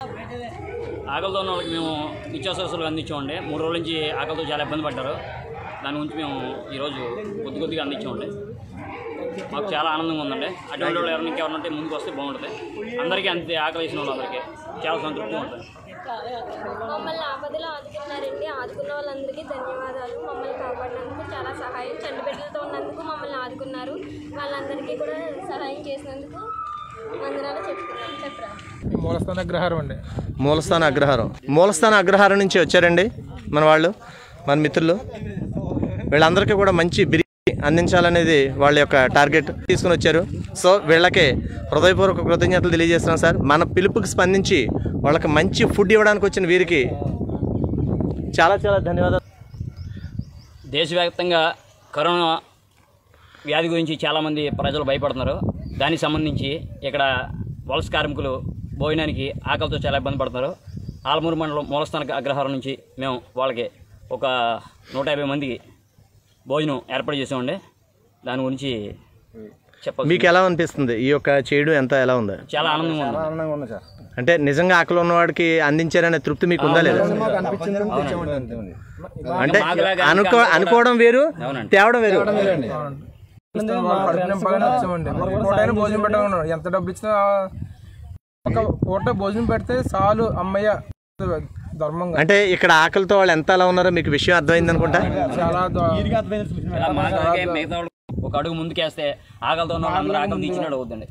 ఆకలితో ఉన్న వాళ్ళకి మేము నిత్యావసరాలు అందించామండి. 3 రోజుల నుంచి ఆకలితో చాలా ఇబ్బంది పడ్డారు. దాని గురించి మేము ఈరోజు కొద్దిగా అందించామండి. మాకు చాలా ఆనందంగా ఉందండి. అటువంటి వాళ్ళు ఎవరైనా ఉంటే ముందుకు వస్తే బాగుంటుంది. అందరికీ అంతే ఆకలి వేసిన వాళ్ళందరికీ చాలా సంతృప్తిగా ఉంటుంది. మమ్మల్ని ఆపదలో ఆదుకున్నారండి. ఆదుకున్న వాళ్ళందరికీ ధన్యవాదాలు. మమ్మల్ని కాపాడినందుకు చాలా సహాయం, చంటి బిడ్డలతో ఉన్నందుకు మమ్మల్ని ఆదుకున్నారు. వాళ్ళందరికీ కూడా సహాయం చేసినందుకు వందనాలు చెప్పరా. మూలస్థాన అగ్రహారం అండి. మూలస్థాన అగ్రహారం నుంచి వచ్చారండి మన వాళ్ళు, మన మిత్రులు. వీళ్ళందరికీ కూడా మంచి బిర్యానీ అందించాలనేది వాళ్ళ యొక్క టార్గెట్ తీసుకుని వచ్చారు. సో వీళ్ళకి హృదయపూర్వక కృతజ్ఞతలు తెలియజేస్తున్నాం సార్. మన పిలుపుకి స్పందించి వాళ్ళకి మంచి ఫుడ్ ఇవ్వడానికి వచ్చిన వీరికి చాలా చాలా ధన్యవాదాలు. దేశవ్యాప్తంగా కరోనా వ్యాధి గురించి చాలామంది ప్రజలు భయపడుతున్నారు. దానికి సంబంధించి ఇక్కడ వలస కార్మికులు భోజనానికి ఆకలితో చాలా ఇబ్బంది పడుతున్నారు. ఆలమూరు మండలం మూలస్థాన అగ్రహారం నుంచి మేము వాళ్ళకి ఒక 150 మందికి భోజనం ఏర్పాటు చేసామండి. దాని గురించి చెప్పాలి. మీకు ఎలా అనిపిస్తుంది ఈ యొక్క చేయడం? ఎలా ఉంది? చాలా ఆనందంగా ఉంది సార్. అంటే నిజంగా ఆకలి ఉన్నవాడికి అందించారనే తృప్తి మీకు ఉందా లేదా? అంటే అనుకోవడం వేరు, తేవడం వేరు. భోజనం పెట్టాలన్నాడు. ఎంత డబ్బులు ఇచ్చినా ఒక పూట భోజనం పెడితే చాలు అమ్మయ్య ధర్మంగా. అంటే ఇక్కడ ఆకలితో వాళ్ళు ఎంత అలా ఉన్నారో మీకు విషయం అర్థమైంది అనుకుంటా. ఒక అడుగు ముందుకేస్తే ఆకలితో ఉన్న వాళ్ళందరూ ఆకలి తీర్చినాడు అవుతుందండి.